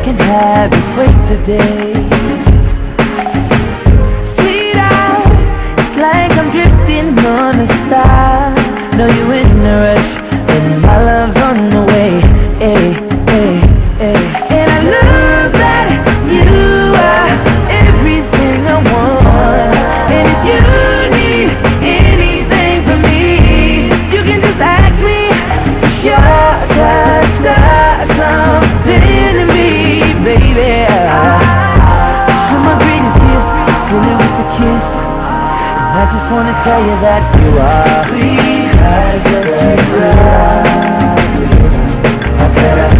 can have its way today. Sweetheart, it's like I'm drifting on a star. Know you in a rush, and my love's on the way. Hey, hey, hey. And I love that you are everything I want. And if you need anything from me, you can just ask me. Your touch does something to me, baby. You're my greatest gift, seal it with a kiss. And I just wanna tell you that you are sweet as a teardrop. I said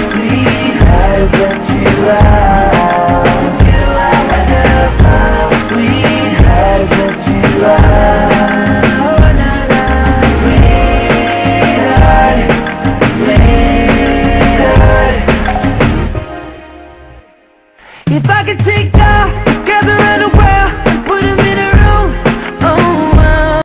sweet as a teardrop. You are wonderful, sweet as a teardrop. If I could